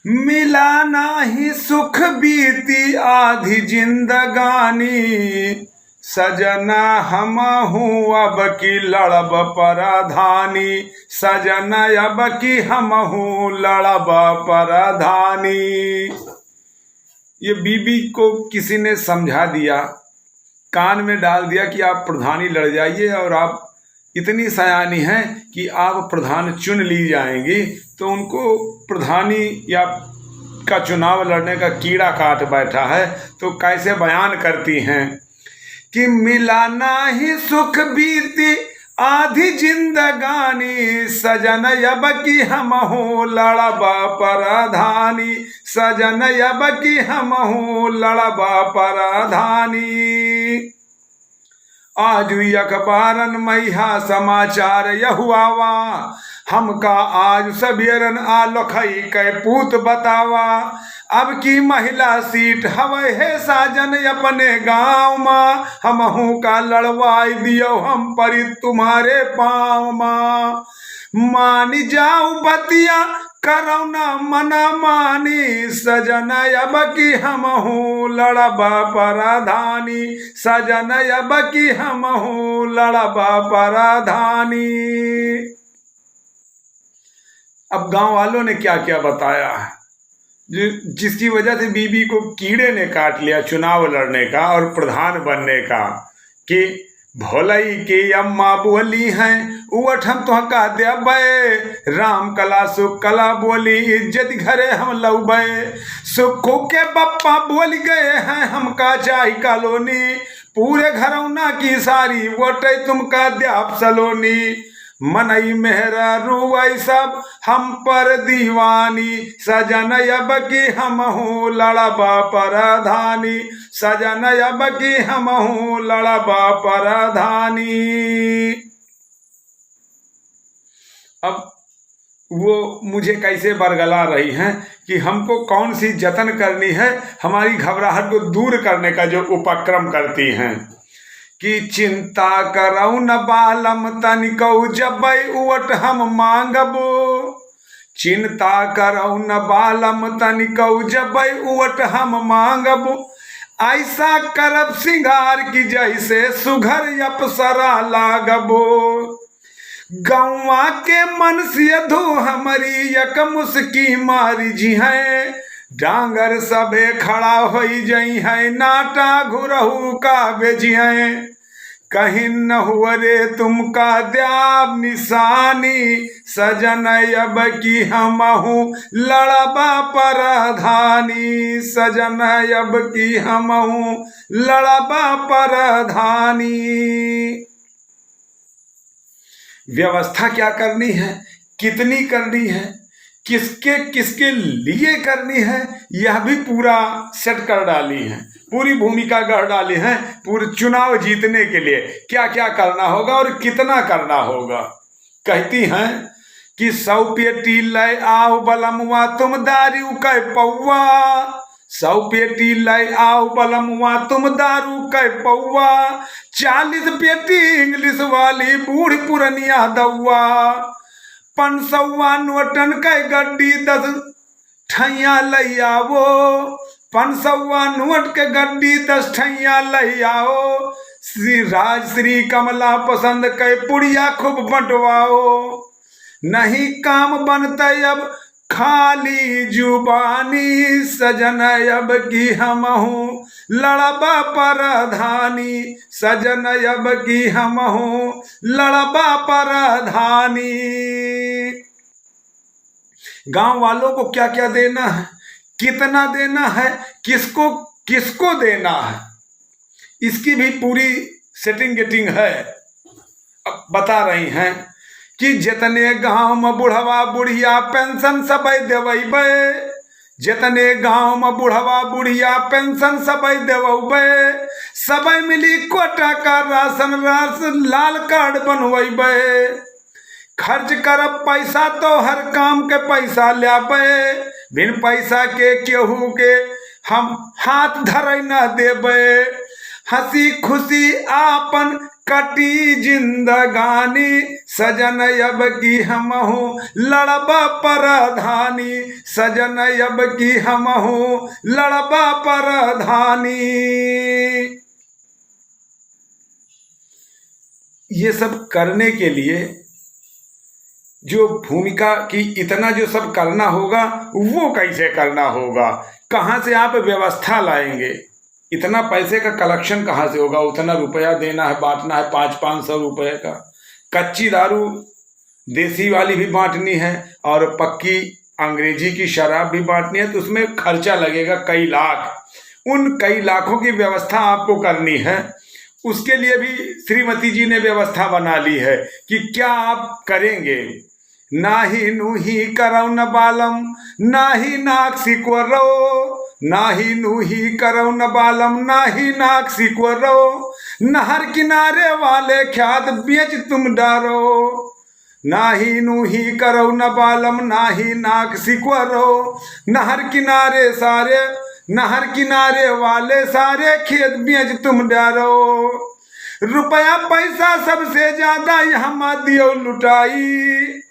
मिला नाही सुख बीती आधी जिंदगानी, सजना हमहू अब की लड़ब परधानी, सजन अब की हमहू लड़ब परधानी। ये बीबी को किसी ने समझा दिया, कान में डाल दिया कि आप प्रधानी लड़ जाइए और आप इतनी सयानी हैं कि आप प्रधान चुन ली जाएंगी। तो उनको प्रधानी या का चुनाव लड़ने का कीड़ा काट बैठा है। तो कैसे बयान करती हैं कि मिला नाही सुख बीती आधी जिंदगानी, सजन अब की हमहू लड़ब परधानी, सजन अब की हमहू लड़ब परधानी। आज अखबारन मैहा समाचार यहुआवा, हमका आज सबेरन आलोखई कै पूत बतावा। अब की महिला सीट हवे है साजन अपने गाँव माँ, हमहू का लड़वाई दियो हम परी तुम्हारे पाँव माँ। मान जाऊ बतिया करो न मना मानी, सजन अब की हमहू लड़ब परधानी, सजन अब की हमहू लड़ब परधानी। अब गांव वालों ने क्या क्या बताया है जिसकी वजह से बीबी को कीड़े ने काट लिया चुनाव लड़ने का और प्रधान बनने का, कि भोलई के अम्मा बोली हैं उठ हम तो का देबे, राम कला सुख कला बोली इज्जत घरे हम लौबे। सुखो के बप्पा बोल गए हैं हमका चाही कॉलोनी, पूरे घरौना की सारी वोटे तुमका द्याप सलोनी। मनई मेहरा रुआई सब हम पर दीवानी, सजन अब की हमहू लड़ब परधानी, सजन अब की हमहू लड़ब परधानी। अब वो मुझे कैसे बरगला रही हैं कि हमको कौन सी जतन करनी है, हमारी घबराहट को दूर करने का जो उपक्रम करती हैं कि चिंता करऊ न बालम तनिकऊ जबै उवट हम मांगबो, चिंता करऊ न बालम तनिकऊ जबै उवट हम मांगबो। ऐसा करब सिंगार की जैसे सुघर अप्सरा लागबो, गौवा के मन से धो हमारी यक मुस्की मारी जी है, डांगर सबे खड़ा हो जई है नाटा घुरहू का बेजी है। कहीं न हुआ रे तुमका द्याब निशानी, सजन अब की हमहू लड़ब परधानी, सजन अब की हमहू लड़ब परधानी। व्यवस्था क्या करनी है, कितनी करनी है, किसके किसके लिए करनी है, यह भी पूरा सेट कर डाली है, पूरी भूमिका गढ़ डाली है। पूरे चुनाव जीतने के लिए क्या क्या करना होगा और कितना करना होगा। कहती हैं कि 100 पेटी लय आओ बलमुआ तुम दारू कै पौआ, 100 पेटी लय आओ बलमुआ तुम दारू कै पौआ, 40 पेटी इंग्लिश वाली बूढ़ पुरनिया दौआ, 500 नोटन कै गड्डी 10 ठैया लई आवो, 500 नोट के गड्डी 10 ठैया लई आओ, श्री कमला पसंद कै पुड़िया खूब बंटवाओ। नहीं काम बनता अब खाली जुबानी, सजन अब की हमहू लड़ब परधानी, सजन अब की हमहू लड़ब परधानी। गांव वालों को क्या क्या देना है, कितना देना है, किसको किसको देना है, इसकी भी पूरी सेटिंग गेटिंग है। अब बता रही हैं कि जितने गांव में बुढ़वा बुढ़िया पेंशन सब देवे, जितने गांव में बुढ़वा बुढ़िया पेंशन सब देवे, सब मिली कोटा का राशन लाल कार्ड बनवेबे। खर्च करब पैसा तो हर काम के पैसा लाबे, बिन पैसा के केहू के हम हाथ धरे न देबे। हंसी खुशी आपन कटी जिंदगानी, सजन अब की हमहू लड़बा परधानी, सजन अब की हमहू लड़बा परधानी। ये सब करने के लिए जो भूमिका की इतना जो सब करना होगा, वो कैसे करना होगा, कहाँ से आप व्यवस्था लाएंगे, इतना पैसे का कलेक्शन कहाँ से होगा, उतना रुपया देना है, बांटना है 500-500 रुपये का। कच्ची दारू देसी वाली भी बांटनी है और पक्की अंग्रेजी की शराब भी बांटनी है, तो उसमें खर्चा लगेगा कई लाख। उन कई लाखों की व्यवस्था आपको करनी है। उसके लिए भी श्रीमती जी ने व्यवस्था बना ली है कि क्या आप करेंगे। नाही नूही करौ न बालम, नाही नाक सिक्वरो, नाही नूही करौ न बालम, नाही नाक सिक्वरो, नहर किनारे वाले ख्यात बेच तुम डारो। नाही नूही करौ न बालम, नाही नाक सिक्वरो, नहर किनारे वाले सारे खेत बेच तुम डारो। रुपया पैसा सबसे ज्यादा यहाँ मादियो लुटाई,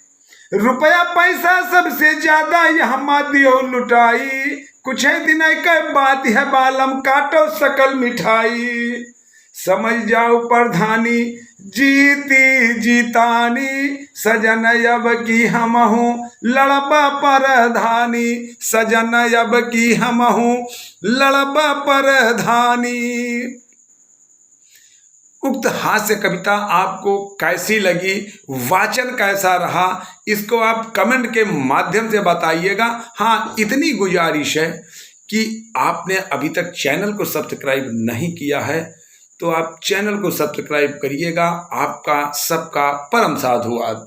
रुपया पैसा सबसे ज्यादा यहाँ मादियो लुटाई, कुछ दिन के बात है बालम काटो सकल मिठाई। समझ जाओ प्रधानी जीती जीतानी, सजन अब की हमहू लड़बा परधानी, सजन अब की हमहू लड़बा परधानी। उक्त हास्य कविता आपको कैसी लगी, वाचन कैसा रहा, इसको आप कमेंट के माध्यम से बताइएगा। हाँ, इतनी गुजारिश है कि आपने अभी तक चैनल को सब्सक्राइब नहीं किया है तो आप चैनल को सब्सक्राइब करिएगा। आपका सबका परम साधुवाद।